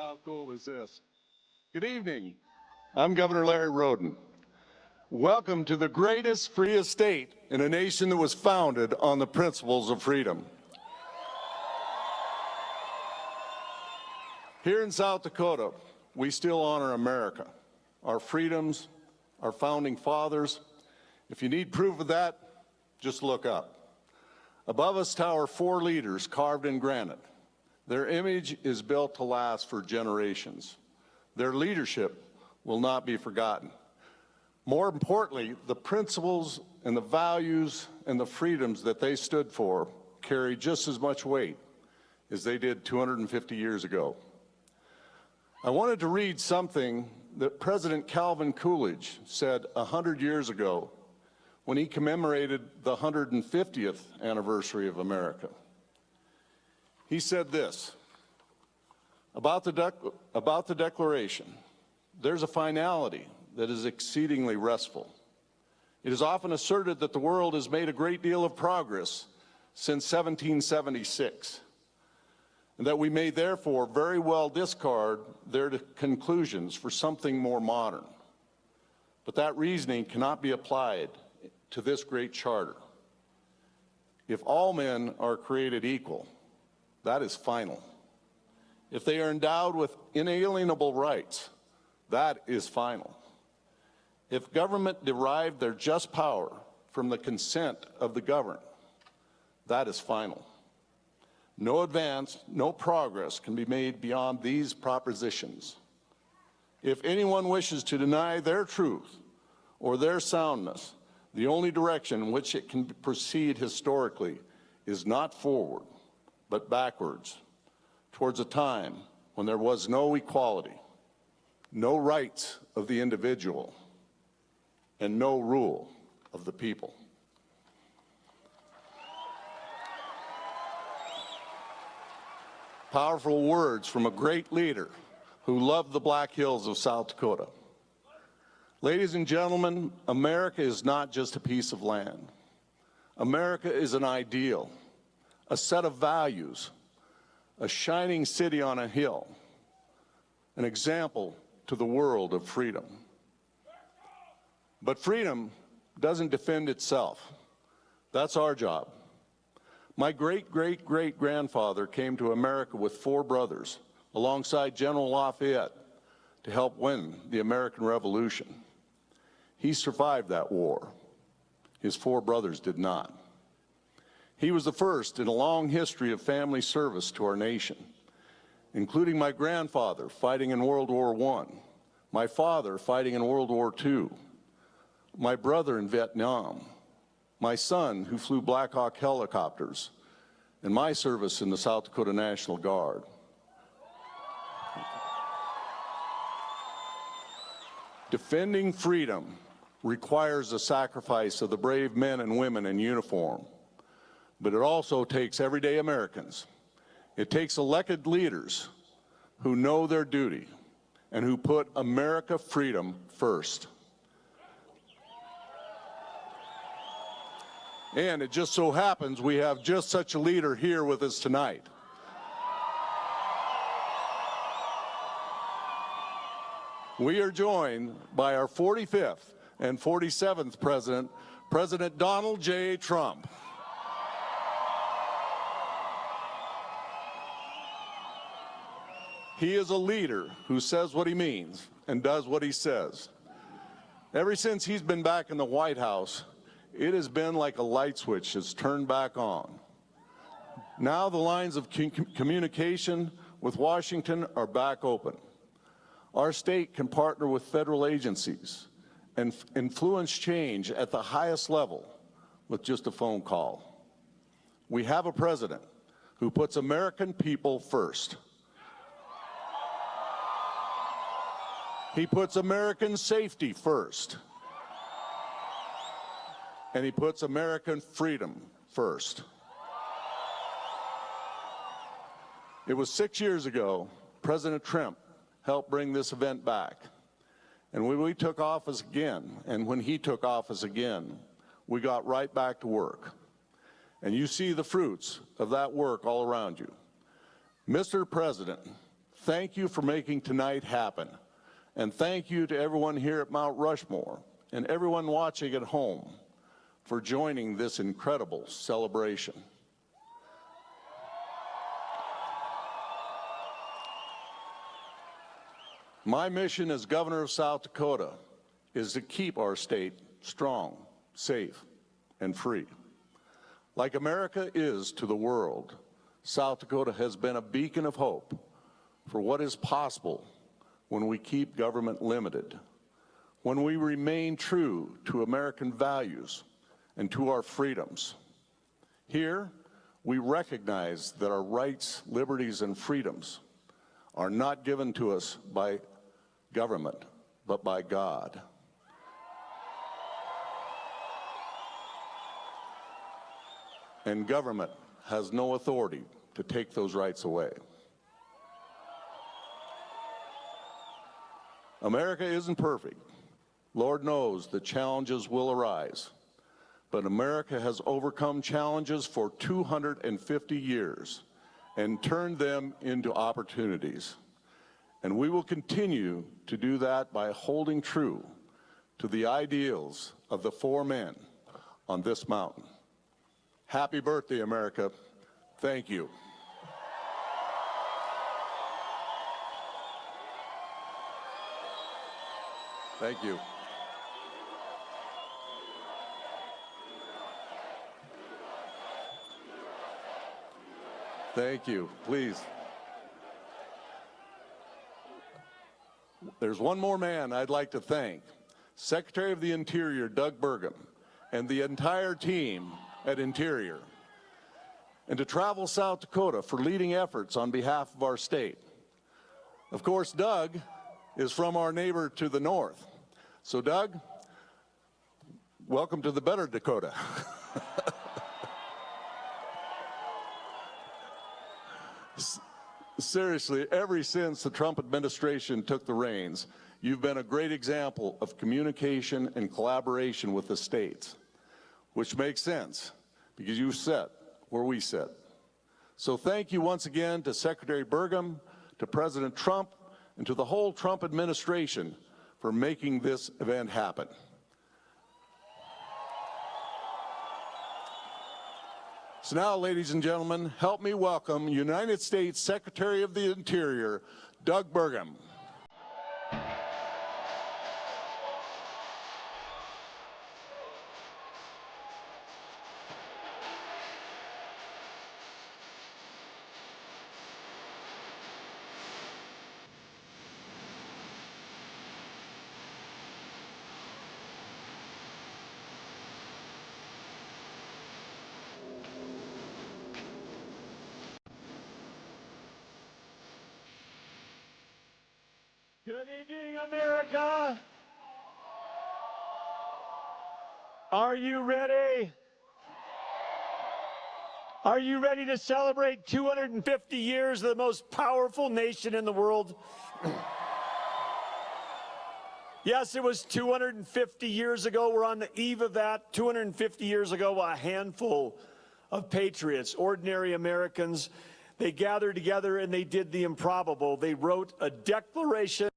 How cool is this? Good evening. I'm Governor Larry Roden. Welcome to the greatest, freest state in a nation that was founded on the principles of freedom. Here in South Dakota, we still honor America, our freedoms, our founding fathers. If you need proof of that, just look up. Above us tower 4 leaders carved in granite. Their image is built to last for generations. Their leadership will not be forgotten. More importantly, the principles and the values and the freedoms that they stood for carry just as much weight as they did 250 years ago. I wanted to read something that President Calvin Coolidge said 100 years ago when he commemorated the 150th anniversary of America. He said this about the Declaration: there's a finality that is exceedingly restful. It is often asserted that the world has made a great deal of progress since 1776, and that we may therefore very well discard their conclusions for something more modern. But that reasoning cannot be applied to this great charter. If all men are created equal, that is final. If they are endowed with inalienable rights, that is final. If government derived their just power from the consent of the governed, that is final. No advance, no progress can be made beyond these propositions. If anyone wishes to deny their truth or their soundness, the only direction in which it can proceed historically is not forward, but backwards, towards a time when there was no equality, no rights of the individual, and no rule of the people. Powerful words from a great leader who loved the Black Hills of South Dakota. Ladies and gentlemen, America is not just a piece of land. America is an ideal, a set of values, a shining city on a hill, an example to the world of freedom. But freedom doesn't defend itself. That's our job. My great-great-great-grandfather came to America with 4 brothers alongside General Lafayette to help win the American Revolution. He survived that war. His 4 brothers did not. He was the first in a long history of family service to our nation, including my grandfather fighting in World War I, my father fighting in World War II, my brother in Vietnam, my son who flew Black Hawk helicopters, and my service in the South Dakota National Guard. Defending freedom requires the sacrifice of the brave men and women in uniform, but it also takes everyday Americans. It takes elected leaders who know their duty and who put America freedom first. And it just so happens we have just such a leader here with us tonight. We are joined by our 45th and 47th president, President Donald J. Trump. He is a leader who says what he means and does what he says. Ever since he's been back in the White House, it has been like a light switch has turned back on. Now the lines of communication with Washington are back open. Our state can partner with federal agencies and influence change at the highest level with just a phone call. We have a president who puts American people first. He puts American safety first. And he puts American freedom first. It was 6 years ago, President Trump helped bring this event back. And when we took office again, and when he took office again, we got right back to work. And you see the fruits of that work all around you. Mr. President, thank you for making tonight happen. And thank you to everyone here at Mount Rushmore and everyone watching at home for joining this incredible celebration. My mission as governor of South Dakota is to keep our state strong, safe, and free. Like America is to the world, South Dakota has been a beacon of hope for what is possible when we keep government limited, when we remain true to American values and to our freedoms. Here, we recognize that our rights, liberties, and freedoms are not given to us by government, but by God. And government has no authority to take those rights away. America isn't perfect. Lord knows that challenges will arise. But America has overcome challenges for 250 years and turned them into opportunities. And we will continue to do that by holding true to the ideals of the four men on this mountain. Happy birthday, America. Thank you. Thank you. Thank you. Please. There's one more man I'd like to thank, Secretary of the Interior Doug Burgum, and the entire team at Interior, and to Travel South Dakota for leading efforts on behalf of our state. Of course, Doug is from our neighbor to the north. So Doug, welcome to the better Dakota. Seriously, ever since the Trump administration took the reins, you've been a great example of communication and collaboration with the states, which makes sense because you sit where we sit. So thank you once again to Secretary Burgum, to President Trump, and to the whole Trump administration for making this event happen. So now, ladies and gentlemen, help me welcome United States Secretary of the Interior, Doug Burgum. Good evening, America. Are you ready? Are you ready to celebrate 250 years of the most powerful nation in the world? Yes, it was 250 years ago. We're on the eve of that. 250 years ago, a handful of patriots, ordinary Americans, they gathered together and they did the improbable. They wrote a declaration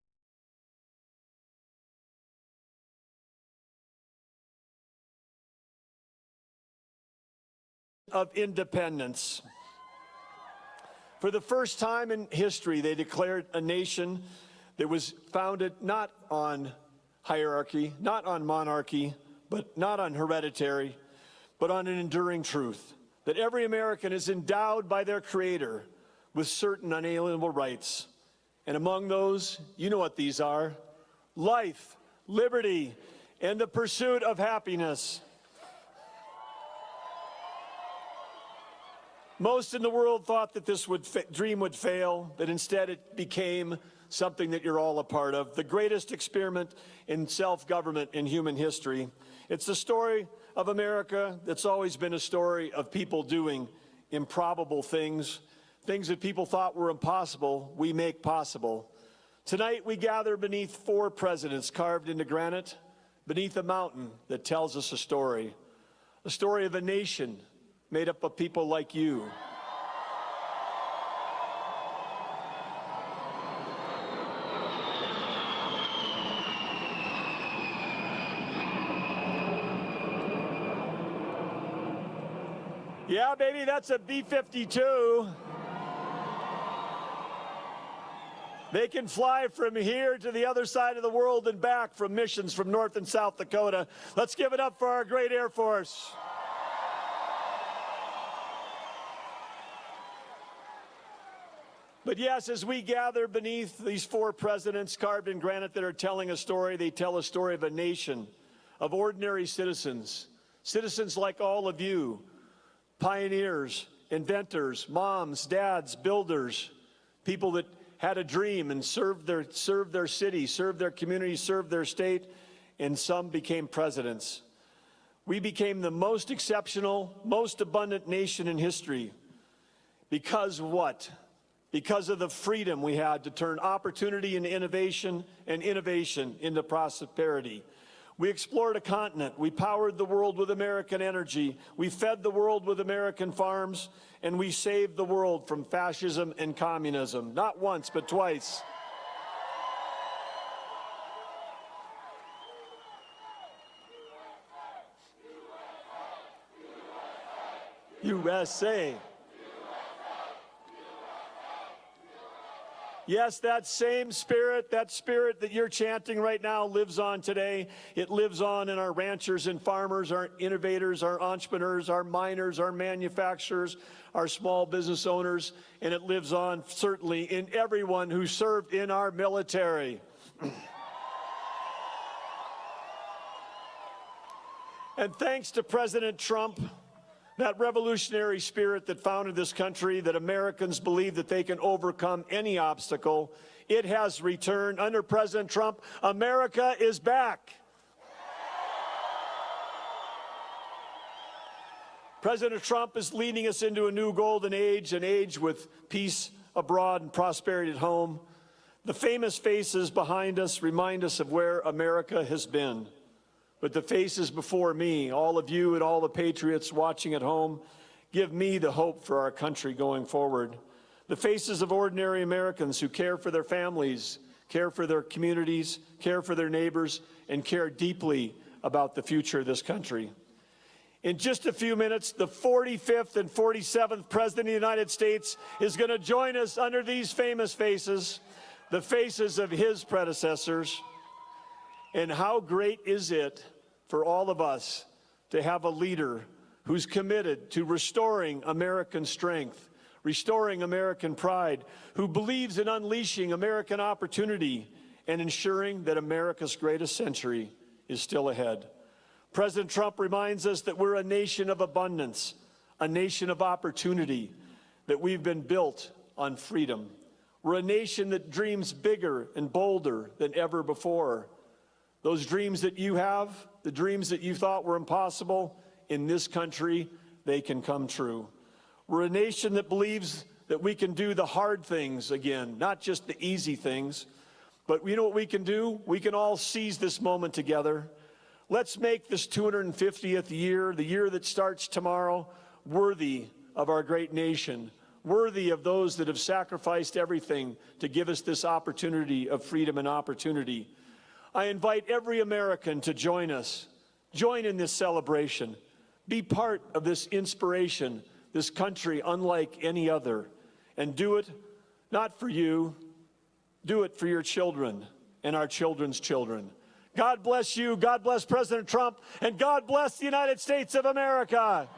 of independence. For the first time in history, they declared a nation that was founded not on hierarchy, not on monarchy, but not on hereditary, but on an enduring truth, that every American is endowed by their Creator with certain unalienable rights. And among those, you know what these are: life, liberty, and the pursuit of happiness. Most in the world thought that this dream would fail, that instead it became something that you're all a part of, the greatest experiment in self-government in human history. It's the story of America that's always been a story of people doing improbable things, things that people thought were impossible, we make possible. Tonight we gather beneath 4 presidents carved into granite, beneath a mountain that tells us a story of a nation made up of people like you. Yeah, baby, that's a B-52. They can fly from here to the other side of the world and back from missions from North and South Dakota. Let's give it up for our great Air Force. But yes, as we gather beneath these four presidents carved in granite that are telling a story, they tell a story of a nation, of ordinary citizens, citizens like all of you, pioneers, inventors, moms, dads, builders, people that had a dream and served their city, served their community, served their state, and some became presidents. We became the most exceptional, most abundant nation in history. Because what? Because of the freedom we had to turn opportunity into innovation and innovation into prosperity. We explored a continent. We powered the world with American energy. We fed the world with American farms, and we saved the world from fascism and communism, not once, but twice. USA. Yes, that same spirit, that spirit that you're chanting right now lives on today. It lives on in our ranchers and farmers, our innovators, our entrepreneurs, our miners, our manufacturers, our small business owners, and it lives on certainly in everyone who served in our military. And thanks to President Trump, that revolutionary spirit that founded this country, that Americans believe that they can overcome any obstacle, it has returned. Under President Trump, America is back. President Trump is leading us into a new golden age, an age with peace abroad and prosperity at home. The famous faces behind us remind us of where America has been. But the faces before me, all of you and all the patriots watching at home, give me the hope for our country going forward. The faces of ordinary Americans who care for their families, care for their communities, care for their neighbors, and care deeply about the future of this country. In just a few minutes, the 45th and 47th President of the United States is going to join us under these famous faces, the faces of his predecessors. And how great is it for all of us to have a leader who's committed to restoring American strength, restoring American pride, who believes in unleashing American opportunity and ensuring that America's greatest century is still ahead. President Trump reminds us that we're a nation of abundance, a nation of opportunity, that we've been built on freedom. We're a nation that dreams bigger and bolder than ever before. Those dreams that you have, the dreams that you thought were impossible, in this country, they can come true. We're a nation that believes that we can do the hard things again, not just the easy things. But you know what we can do? We can all seize this moment together. Let's make this 250th year, the year that starts tomorrow, worthy of our great nation, worthy of those that have sacrificed everything to give us this opportunity of freedom and opportunity. I invite every American to join us, join in this celebration, be part of this inspiration, this country unlike any other, and do it not for you, do it for your children and our children's children. God bless you, God bless President Trump, and God bless the United States of America.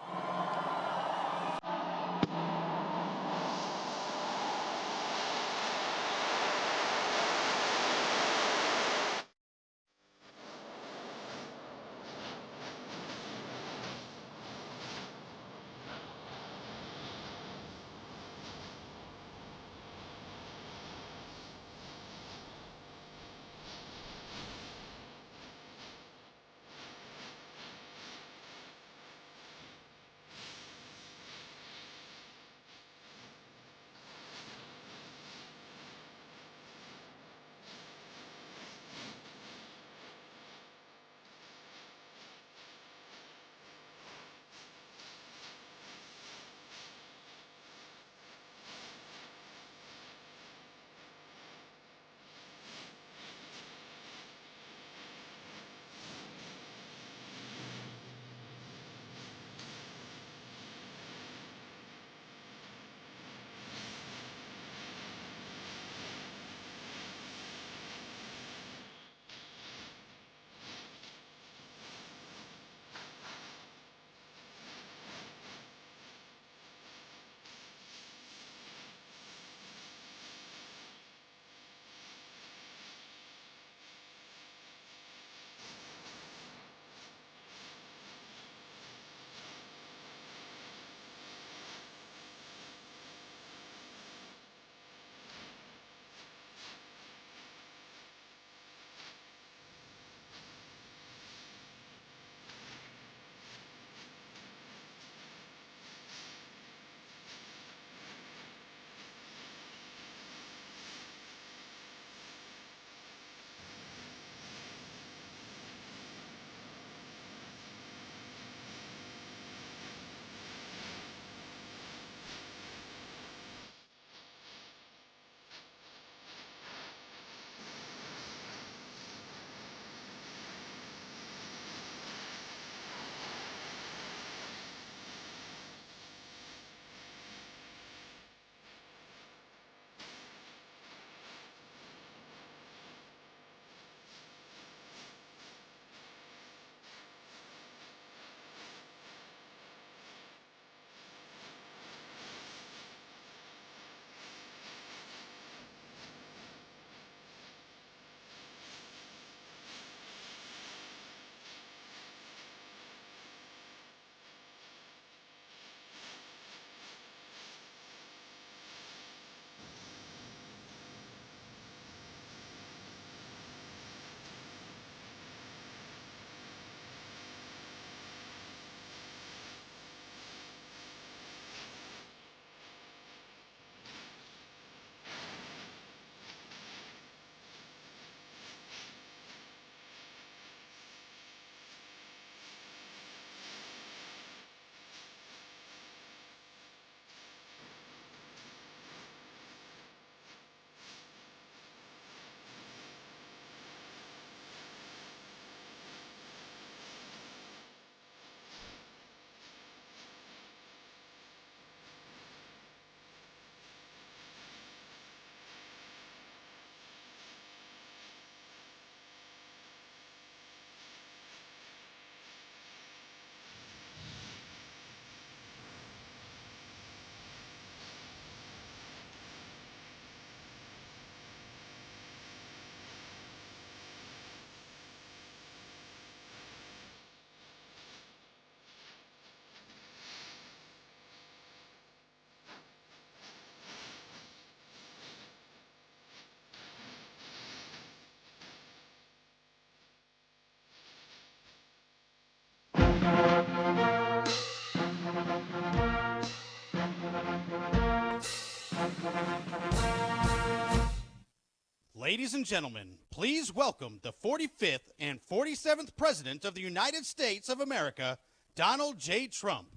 Ladies and gentlemen, please welcome the 45th and 47th President of the United States of America, Donald J. Trump.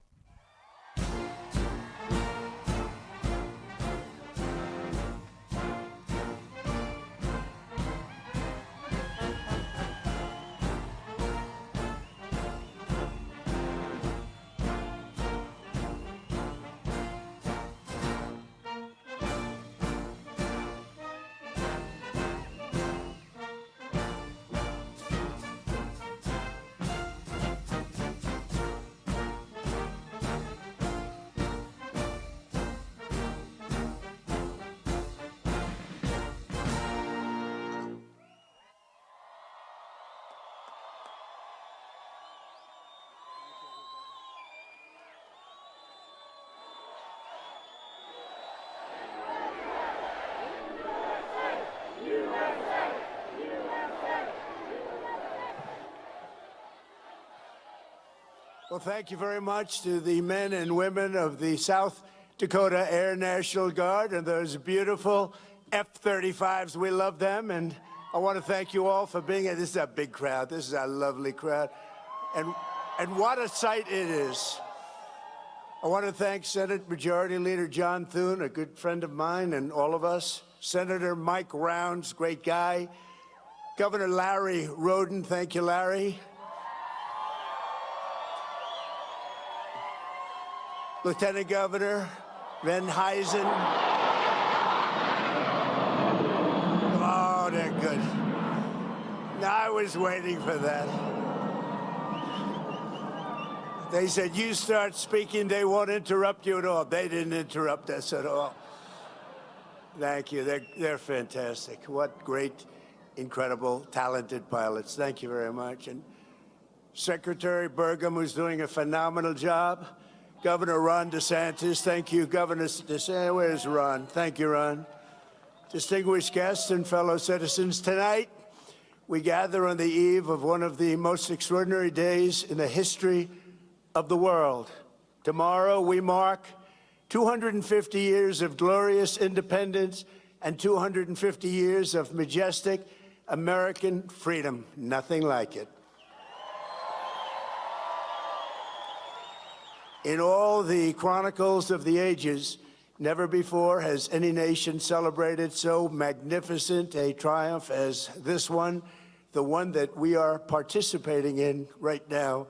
Well, thank you very much to the men and women of the South Dakota Air National Guard and those beautiful F-35s. We love them, and I want to thank you all for being here. This is a big crowd. This is a lovely crowd, and what a sight it is. I want to thank Senate Majority Leader John Thune, a good friend of mine, and all of us. Senator Mike Rounds, great guy. Governor Larry Roden, thank you, Larry. Lieutenant Governor Van Huysen. Oh, they're good. I was waiting for that. They said, you start speaking, they won't interrupt you at all. They didn't interrupt us at all. Thank you. They're fantastic. What great, incredible, talented pilots. Thank you very much. And Secretary Burgum, who's doing a phenomenal job. Governor Ron DeSantis, thank you. Governor DeSantis, where's Ron? Thank you, Ron. Distinguished guests and fellow citizens, tonight we gather on the eve of one of the most extraordinary days in the history of the world. Tomorrow we mark 250 years of glorious independence and 250 years of majestic American freedom. Nothing like it. In all the chronicles of the ages, never before has any nation celebrated so magnificent a triumph as this one, the one that we are participating in right now.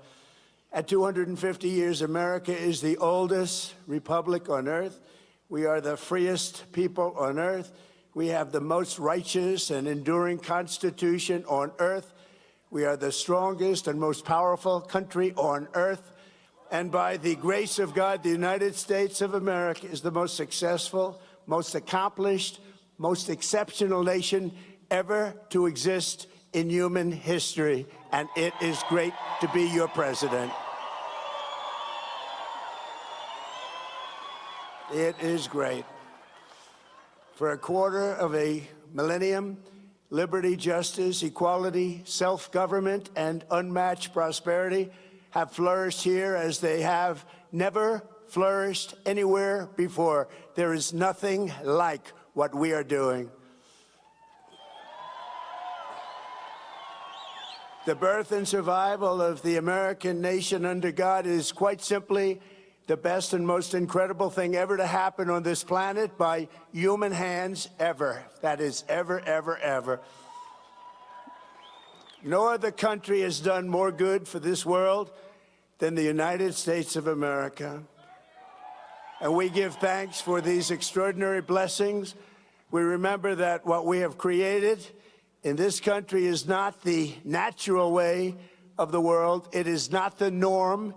At 250 years, America is the oldest republic on earth. We are the freest people on earth. We have the most righteous and enduring Constitution on earth. We are the strongest and most powerful country on earth. And by the grace of God, the United States of America is the most successful, most accomplished, most exceptional nation ever to exist in human history. And it is great to be your president. It is great. For a quarter of a millennium, liberty, justice, equality, self-government, and unmatched prosperity have flourished here as they have never flourished anywhere before. There is nothing like what we are doing. The birth and survival of the American nation under God is quite simply the best and most incredible thing ever to happen on this planet by human hands ever. That is ever, ever, ever. No other country has done more good for this world than the United States of America. And we give thanks for these extraordinary blessings. We remember that what we have created in this country is not the natural way of the world. It is not the norm.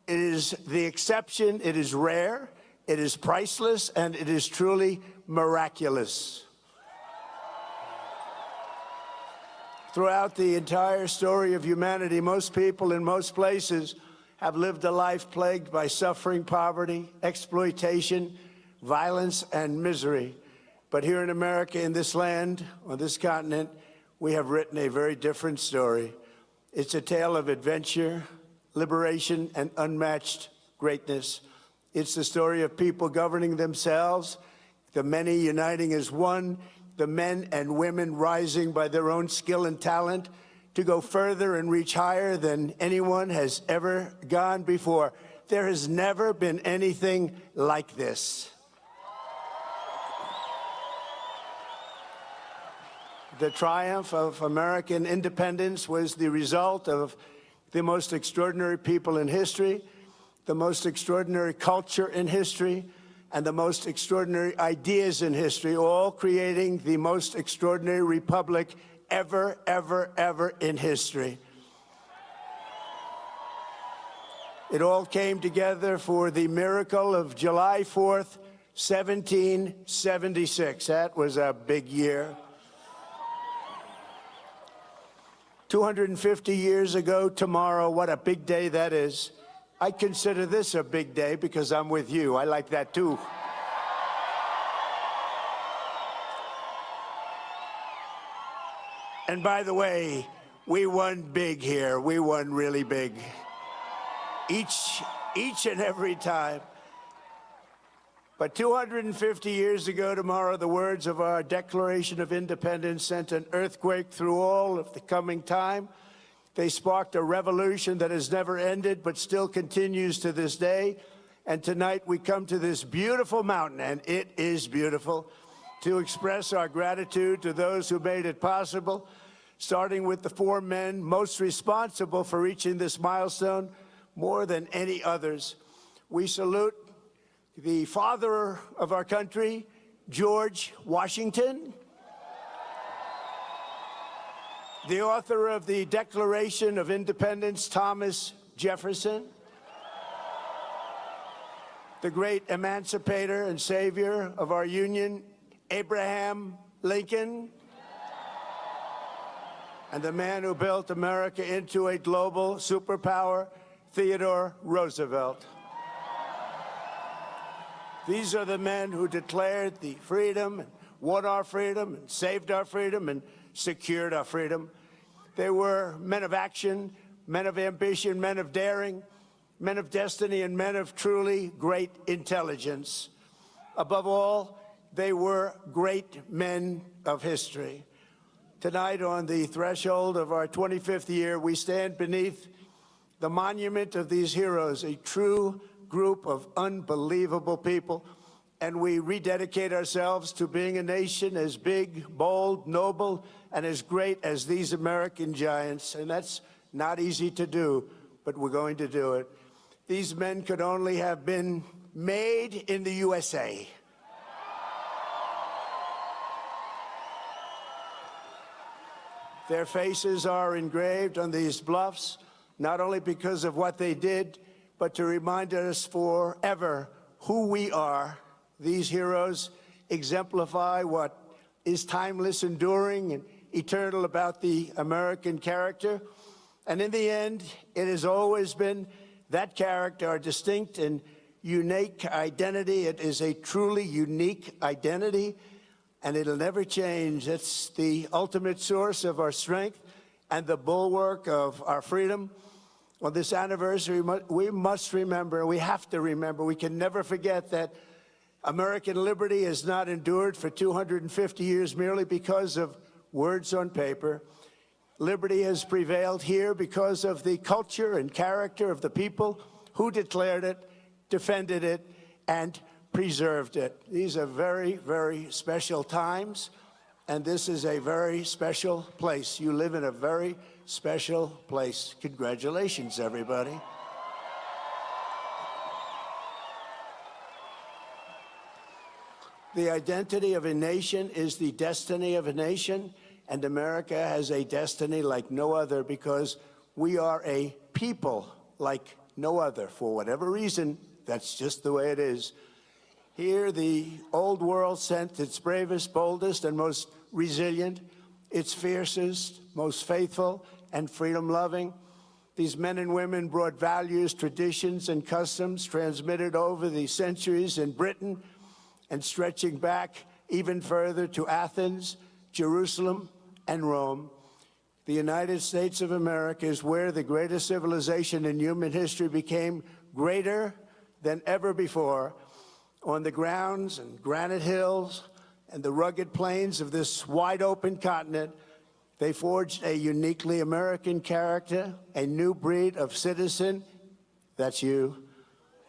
It is the exception. It is rare. It is priceless. And it is truly miraculous. Throughout the entire story of humanity, most people in most places have lived a life plagued by suffering, poverty, exploitation, violence, and misery. But here in America, in this land, on this continent, we have written a very different story. It's a tale of adventure, liberation, and unmatched greatness. It's the story of people governing themselves, the many uniting as one, the men and women rising by their own skill and talent to go further and reach higher than anyone has ever gone before. There has never been anything like this. The triumph of American independence was the result of the most extraordinary people in history, the most extraordinary culture in history, and the most extraordinary ideas in history, all creating the most extraordinary republic ever, ever, ever in history. It all came together for the miracle of July 4th, 1776. That was a big year. 250 years ago tomorrow, what a big day that is. I consider this a big day because I'm with you. I like that too. And by the way, we won big here. We won really big. Each and every time. But 250 years ago tomorrow, the words of our Declaration of Independence sent an earthquake through all of the coming time. They sparked a revolution that has never ended, but still continues to this day. And tonight we come to this beautiful mountain, and it is beautiful, to express our gratitude to those who made it possible, starting with the four men most responsible for reaching this milestone more than any others. We salute the father of our country, George Washington, the author of the Declaration of Independence, Thomas Jefferson, the great emancipator and savior of our union, Abraham Lincoln, and the man who built America into a global superpower, Theodore Roosevelt. These are the men who declared the freedom and won our freedom and saved our freedom and secured our freedom. They were men of action, men of ambition, men of daring, men of destiny, and men of truly great intelligence. Above all, they were great men of history. Tonight, on the threshold of our 25th year, we stand beneath the monument of these heroes, a true group of unbelievable people, and we rededicate ourselves to being a nation as big, bold, noble, and as great as these American giants. And that's not easy to do, but we're going to do it. These men could only have been made in the USA. Their faces are engraved on these bluffs, not only because of what they did, but to remind us forever who we are. These heroes exemplify what is timeless, enduring, and eternal about the American character. And in the end, it has always been that character, our distinct and unique identity. It is a truly unique identity, and it'll never change. It's the ultimate source of our strength and the bulwark of our freedom. On this anniversary, we must remember, we have to remember, we can never forget that American liberty has not endured for 250 years merely because of words on paper. Liberty has prevailed here because of the culture and character of the people who declared it, defended it, and preserved it. These are very, very special times, and this is a very special place. You live in a very special place. Congratulations, everybody. The identity of a nation is the destiny of a nation, and America has a destiny like no other because we are a people like no other. For whatever reason, that's just the way it is. Here, the old world sent its bravest, boldest, and most resilient, its fiercest, most faithful, and freedom-loving. These men and women brought values, traditions, and customs transmitted over the centuries in Britain and stretching back even further to Athens, Jerusalem, and Rome. The United States of America is where the greatest civilization in human history became greater than ever before, on the grounds and granite hills and the rugged plains of this wide-open continent, they forged a uniquely American character, a new breed of citizen. That's you.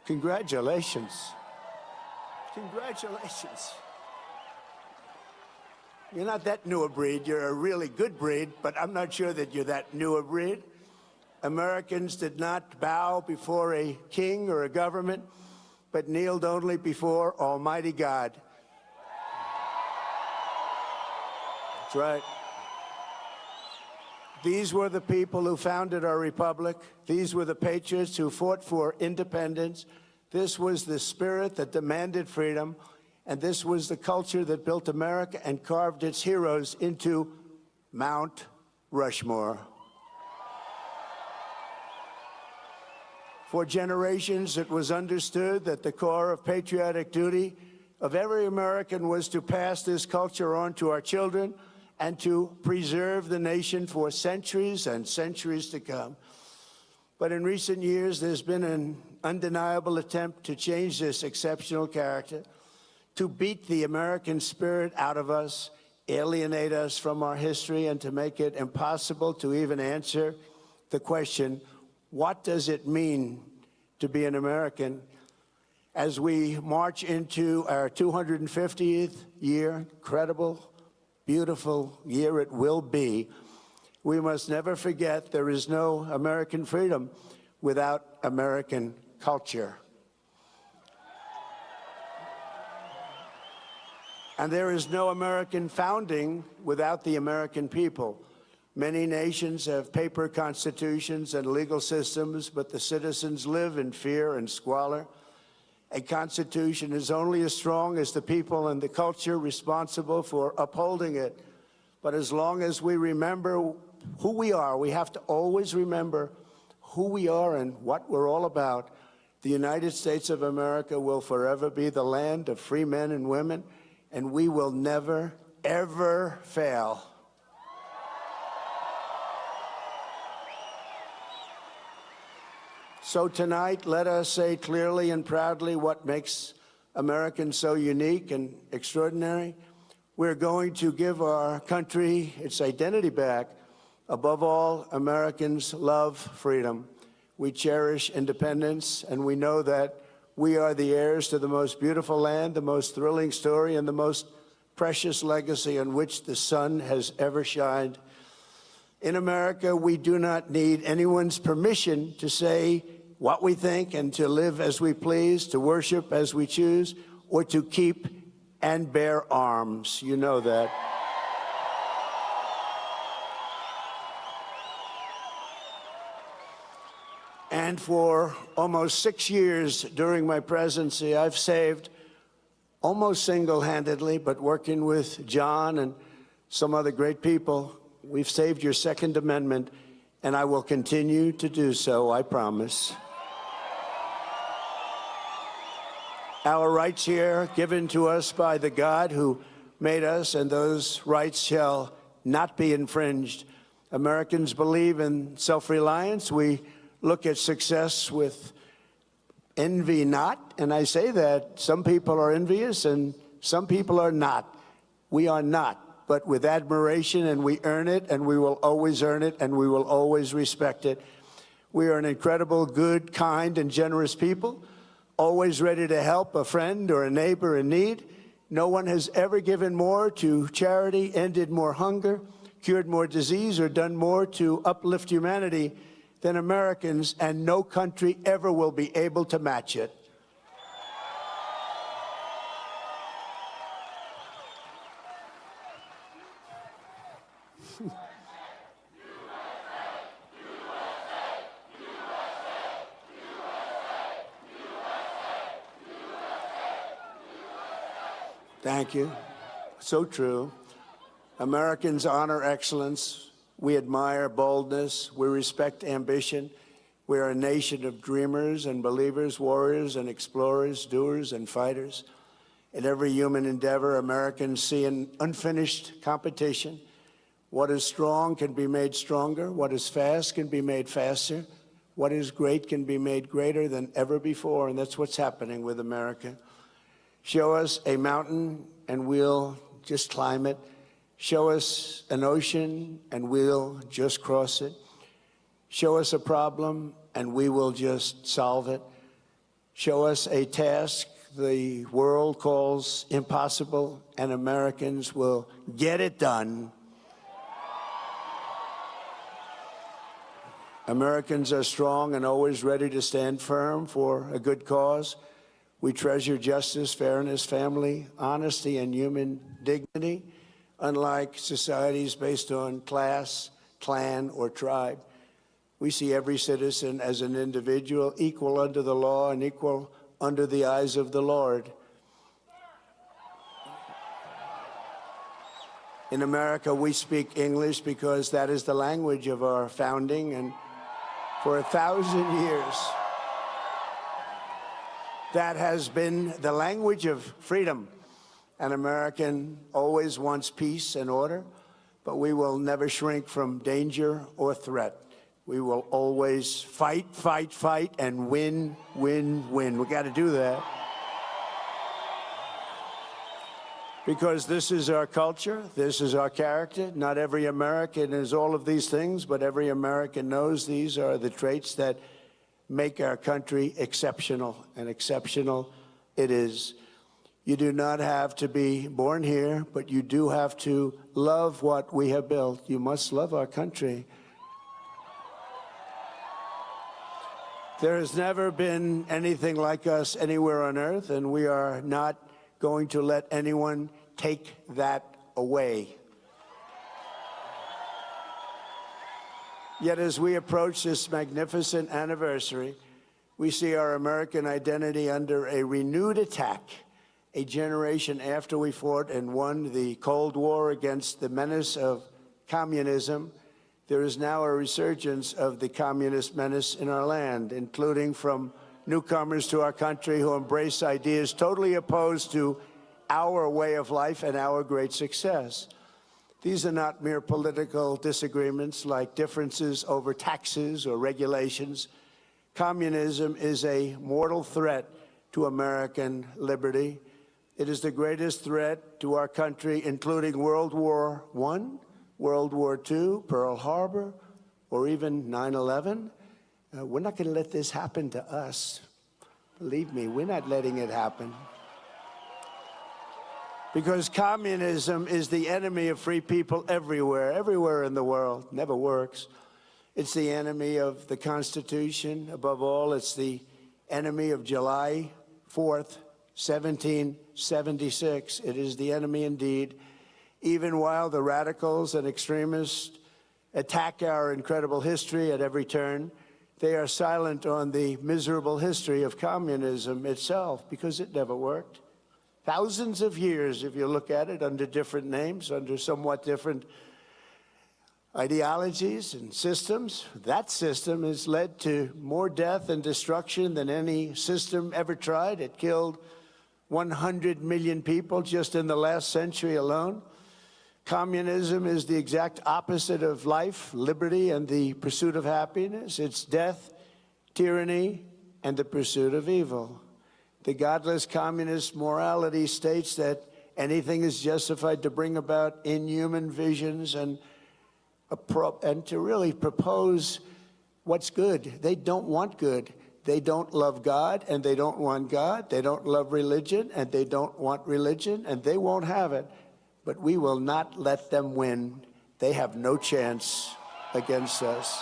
Congratulations. Congratulations. You're not that new a breed. You're a really good breed, but I'm not sure that you're that new a breed. Americans did not bow before a king or a government, but kneeled only before Almighty God. That's right. These were the people who founded our republic. These were the patriots who fought for independence. This was the spirit that demanded freedom, and this was the culture that built America and carved its heroes into Mount Rushmore. For generations, it was understood that the core of patriotic duty of every American was to pass this culture on to our children and to preserve the nation for centuries and centuries to come. But in recent years, there's been an undeniable attempt to change this exceptional character, to beat the American spirit out of us, alienate us from our history, and to make it impossible to even answer the question, what does it mean to be an American? As we march into our 250th year, incredible, beautiful year it will be, we must never forget there is no American freedom without American culture. And there is no American founding without the American people. Many nations have paper constitutions and legal systems, but the citizens live in fear and squalor. A constitution is only as strong as the people and the culture responsible for upholding it. But as long as we remember who we are, we have to always remember who we are and what we're all about. The United States of America will forever be the land of free men and women, and we will never, ever fail. So tonight, let us say clearly and proudly what makes Americans so unique and extraordinary. We're going to give our country its identity back. Above all, Americans love freedom. We cherish independence, and we know that we are the heirs to the most beautiful land, the most thrilling story, and the most precious legacy on which the sun has ever shined. In America, we do not need anyone's permission to say what we think and to live as we please, to worship as we choose, or to keep and bear arms. You know that. And for almost 6 years during my presidency, I've saved, almost single-handedly, but working with John and some other great people, we've saved your Second Amendment, and I will continue to do so, I promise. Our rights here, given to us by the God who made us, and those rights shall not be infringed. Americans believe in self-reliance. We look at success with envy not, and I say that some people are envious and some people are not. We are not, but with admiration, and we earn it, and we will always earn it, and we will always respect it. We are an incredible, good, kind, and generous people, always ready to help a friend or a neighbor in need. No one has ever given more to charity, ended more hunger, cured more disease, or done more to uplift humanity than Americans, and no country ever will be able to match it. Thank you. So true. Americans honor excellence. We admire boldness. We respect ambition. We are a nation of dreamers and believers, warriors and explorers, doers and fighters. In every human endeavor, Americans see an unfinished competition. What is strong can be made stronger. What is fast can be made faster. What is great can be made greater than ever before, and that's what's happening with America. Show us a mountain, and we'll just climb it. Show us an ocean, and we'll just cross it. Show us a problem, and we will just solve it. Show us a task the world calls impossible, and Americans will get it done. Americans are strong and always ready to stand firm for a good cause. We treasure justice, fairness, family, honesty, and human dignity, unlike societies based on class, clan, or tribe. We see every citizen as an individual, equal under the law and equal under the eyes of the Lord. In America, we speak English because that is the language of our founding, and for 1,000 years, that has been the language of freedom. An American always wants peace and order, but we will never shrink from danger or threat. We will always fight, fight, fight, and win, win, win. We got to do that. Because this is our culture, this is our character. Not every American is all of these things, but every American knows these are the traits that make our country exceptional, and exceptional it is. You do not have to be born here, but you do have to love what we have built. You must love our country. There has never been anything like us anywhere on earth, and we are not going to let anyone take that away. Yet as we approach this magnificent anniversary, we see our American identity under a renewed attack. A generation after we fought and won the Cold War against the menace of communism, there is now a resurgence of the communist menace in our land, including from newcomers to our country who embrace ideas totally opposed to our way of life and our great success. These are not mere political disagreements like differences over taxes or regulations. Communism is a mortal threat to American liberty. It is the greatest threat to our country, including World War I, World War II, Pearl Harbor, or even 9/11. We're not going to let this happen to us. Believe me, we're not letting it happen. Because communism is the enemy of free people everywhere, everywhere in the world. Never works. It's the enemy of the Constitution. Above all, it's the enemy of July 4th, 1776. It is the enemy indeed. Even while the radicals and extremists attack our incredible history at every turn, they are silent on the miserable history of communism itself, because it never worked. Thousands of years, if you look at it, under different names, under somewhat different ideologies and systems, that system has led to more death and destruction than any system ever tried. It killed 100 million people just in the last century alone. Communism is the exact opposite of life, liberty, and the pursuit of happiness. It's death, tyranny, and the pursuit of evil. The godless communist morality states that anything is justified to bring about inhuman visions and to really propose what's good. They don't want good. They don't love God, and they don't want God. They don't love religion, and they don't want religion, and they won't have it. But we will not let them win. They have no chance against us.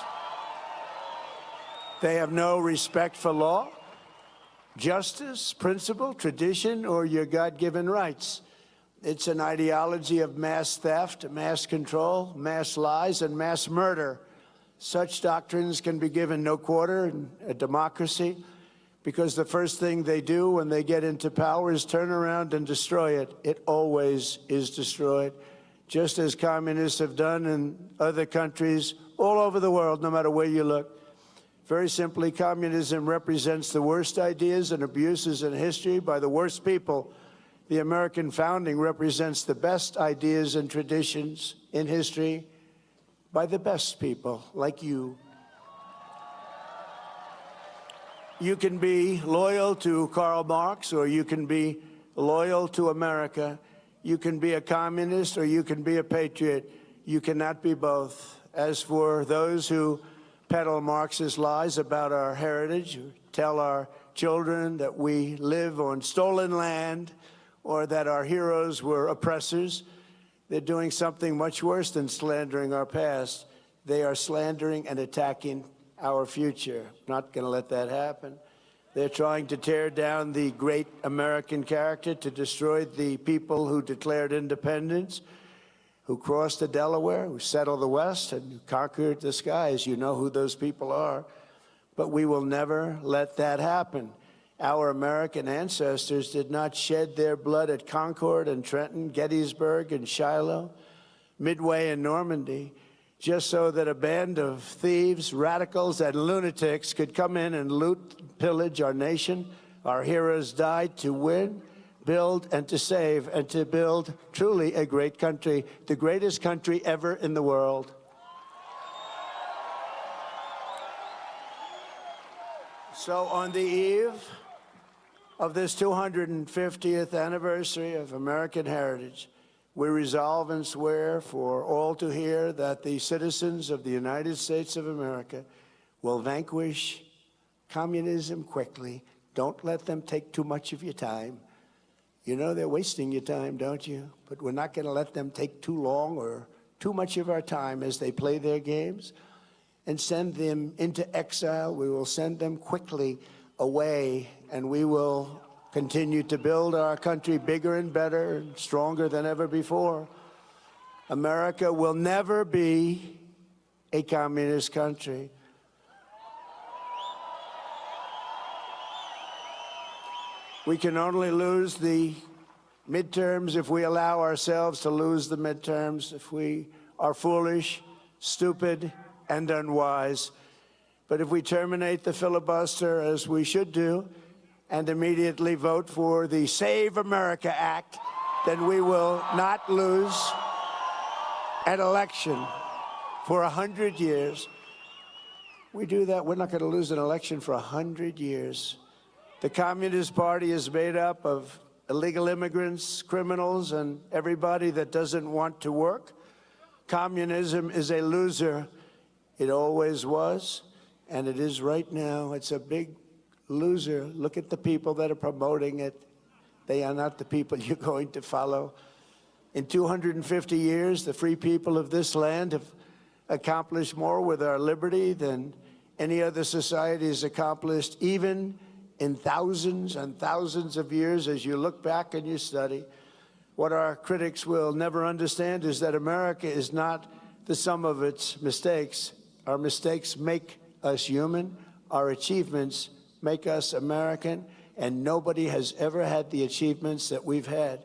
They have no respect for law, justice, principle, tradition, or your God-given rights. It's an ideology of mass theft, mass control, mass lies, and mass murder. Such doctrines can be given no quarter in a democracy, because the first thing they do when they get into power is turn around and destroy it. It always is destroyed, just as communists have done in other countries all over the world, no matter where you look. Very simply, communism represents the worst ideas and abuses in history by the worst people. The American founding represents the best ideas and traditions in history by the best people, like you. You can be loyal to Karl Marx, or you can be loyal to America. You can be a communist or you can be a patriot. You cannot be both. As for those who peddle Marxist lies about our heritage, who tell our children that we live on stolen land or that our heroes were oppressors, they're doing something much worse than slandering our past. They are slandering and attacking our future. Not going to let that happen. They're trying to tear down the great American character, to destroy the people who declared independence, who crossed the Delaware, who settled the West, and who conquered the skies. You know who those people are. But we will never let that happen. Our American ancestors did not shed their blood at Concord and Trenton, Gettysburg and Shiloh, Midway and Normandy, just so that a band of thieves, radicals, and lunatics could come in and loot, pillage our nation. Our heroes died to win, build, and to save, and to build truly a great country, the greatest country ever in the world. So on the eve of this 250th anniversary of American heritage, we resolve and swear for all to hear that the citizens of the United States of America will vanquish communism quickly. Don't let them take too much of your time. You know they're wasting your time, don't you? But we're not going to let them take too long or too much of our time as they play their games and send them into exile. We will send them quickly away, and we will continue to build our country bigger and better and stronger than ever before. America will never be a communist country. We can only lose the midterms if we allow ourselves to lose the midterms, if we are foolish, stupid, and unwise. But if we terminate the filibuster, as we should do, and immediately vote for the Save America Act, then we will not lose an election for 100 years. We do that, we're not going to lose an election for 100 years. The Communist Party is made up of illegal immigrants, criminals, and everybody that doesn't want to work. Communism is a loser. It always was, and it is right now. It's a big loser. Look at the people that are promoting it. They are not the people you're going to follow. In 250 years, the free people of this land have accomplished more with our liberty than any other society has accomplished, even in thousands and thousands of years. As you look back and you study, what our critics will never understand is that America is not the sum of its mistakes. Our mistakes make us human. Our achievements make us American, and nobody has ever had the achievements that we've had.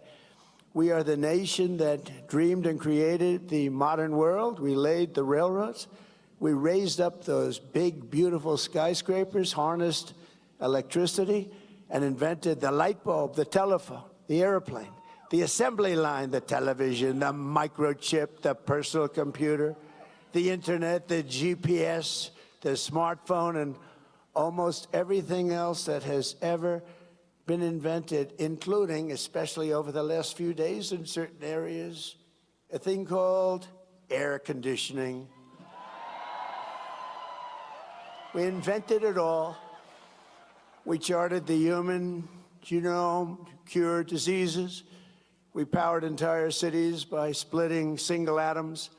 We are the nation that dreamed and created the modern world. We laid the railroads. We raised up those big, beautiful skyscrapers, harnessed electricity, and invented the light bulb, the telephone, the airplane, the assembly line, the television, the microchip, the personal computer, the internet, the GPS, the smartphone, and almost everything else that has ever been invented, including, especially over the last few days in certain areas, a thing called air conditioning. We invented it all. We charted the human genome, cured diseases. We powered entire cities by splitting single atoms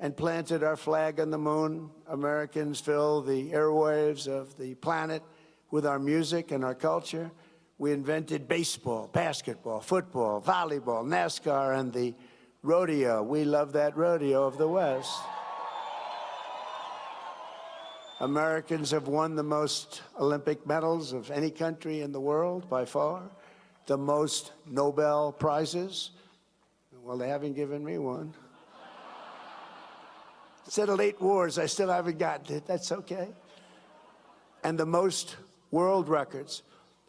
and planted our flag on the moon. Americans fill the airwaves of the planet with our music and our culture. We invented baseball, basketball, football, volleyball, NASCAR, and the rodeo. We love that rodeo of the West. Americans have won the most Olympic medals of any country in the world, by far. The most Nobel Prizes. Well, they haven't given me one. Settled 8 wars, I still haven't gotten it. That's okay. And the most world records.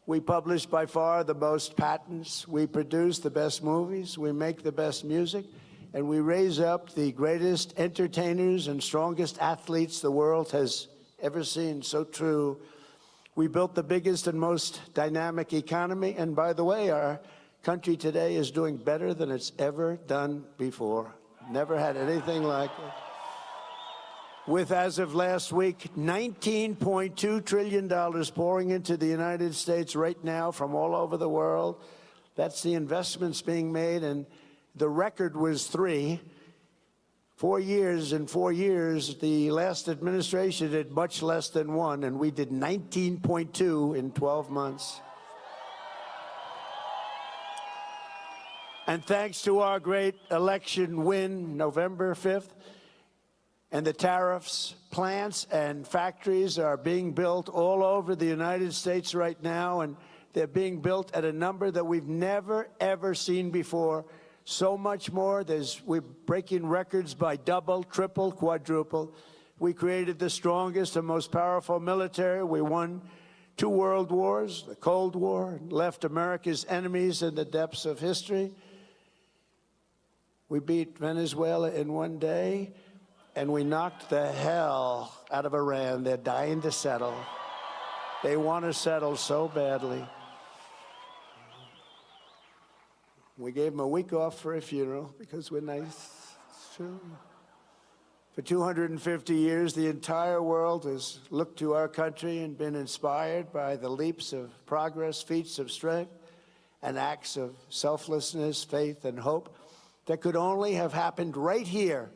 We publish by far the most patents. We produce the best movies. We make the best music. And we raise up the greatest entertainers and strongest athletes the world has ever seen. So true. We built the biggest and most dynamic economy. And by the way, our country today is doing better than it's ever done before. Never had anything like it. With, as of last week, $19.2 trillion pouring into the United States right now from all over the world. That's the investments being made, and the record was 3. 4 years. In 4 years, the last administration did much less than 1, and we did 19.2 in 12 months. And thanks to our great election win, November 5th, and the tariffs, plants and factories are being built all over the United States right now, and they're being built at a number that we've never, ever seen before. So much more. We're breaking records by double, triple, quadruple. We created the strongest and most powerful military. We won 2 world wars, the Cold War, and left America's enemies in the depths of history. We beat Venezuela in 1 day. And we knocked the hell out of Iran. They're dying to settle. They want to settle so badly. We gave them a week off for a funeral because we're nice. It's true. For 250 years, the entire world has looked to our country and been inspired by the leaps of progress, feats of strength, and acts of selflessness, faith, and hope that could only have happened right here.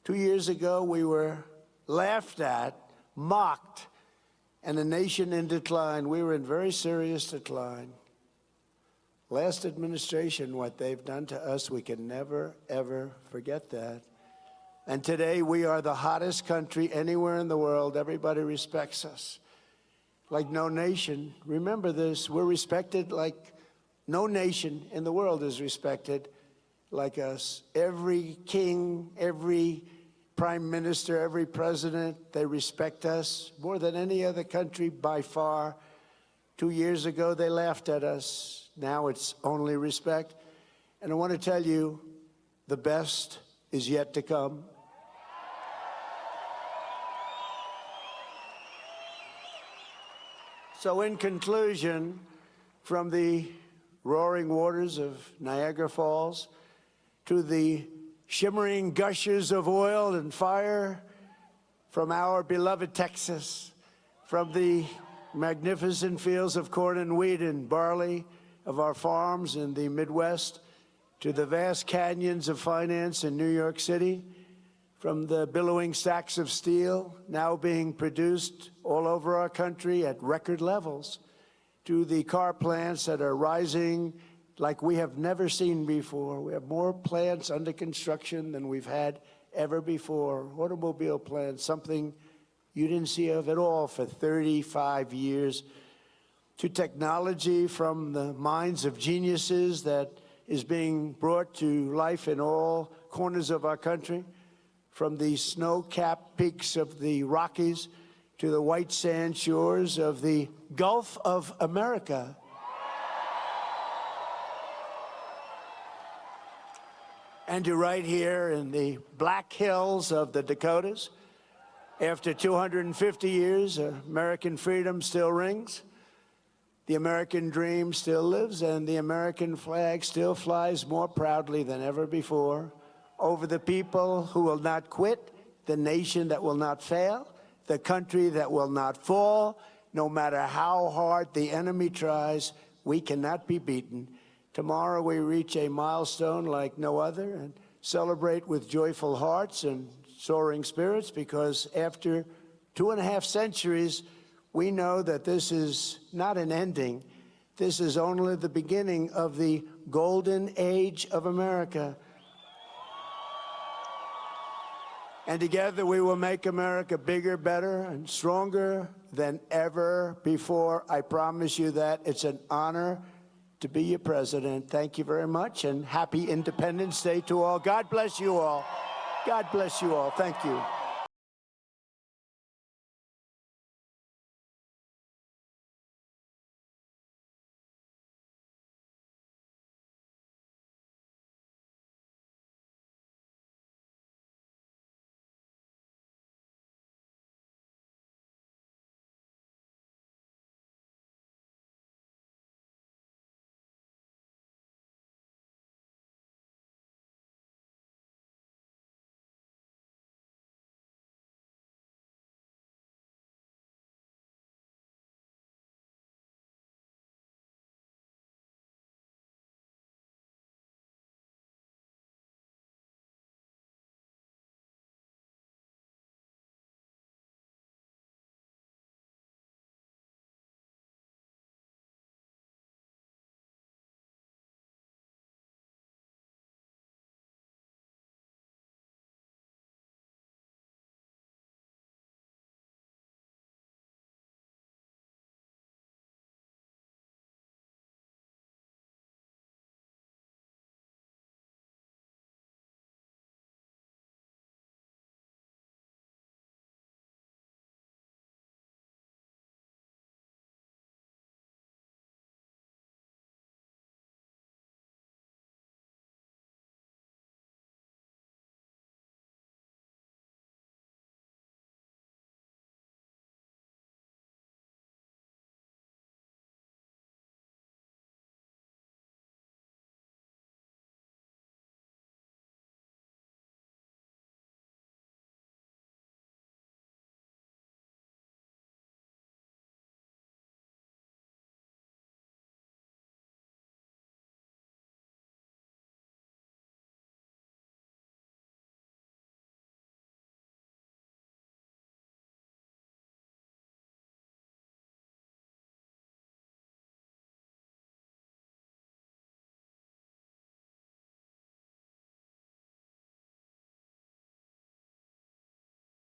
2 years ago, we were laughed at, mocked, and a nation in decline. We were in very serious decline. Last administration, what they've done to us, we can never, ever forget that. And today, we are the hottest country anywhere in the world. Everybody respects us like no nation. Remember this, we're respected like no nation in the world is respected like us. Every king, every prime minister, every president, they respect us more than any other country by far. 2 years ago, they laughed at us. Now it's only respect. And I want to tell you, the best is yet to come. So in conclusion, from the roaring waters of Niagara Falls to the shimmering gushes of oil and fire from our beloved Texas, from the magnificent fields of corn and wheat and barley of our farms in the Midwest, to the vast canyons of finance in New York City, from the billowing stacks of steel now being produced all over our country at record levels, to the car plants that are rising like we have never seen before. We have more plants under construction than we've had ever before. Automobile plants, something you didn't see of at all for 35 years. To technology from the minds of geniuses that is being brought to life in all corners of our country. From the snow-capped peaks of the Rockies to the white sand shores of the Gulf of America. And to right here in the Black Hills of the Dakotas, after 250 years, American freedom still rings, the American dream still lives, and the American flag still flies more proudly than ever before over the people who will not quit, the nation that will not fail, the country that will not fall. No matter how hard the enemy tries, we cannot be beaten. Tomorrow we reach a milestone like no other and celebrate with joyful hearts and soaring spirits, because after 2.5 centuries, we know that this is not an ending. This is only the beginning of the golden age of America. And together we will make America bigger, better, and stronger than ever before. I promise you that. It's an honor to be your president. Thank you very much, and happy Independence Day to all. God bless you all. God bless you all. Thank you.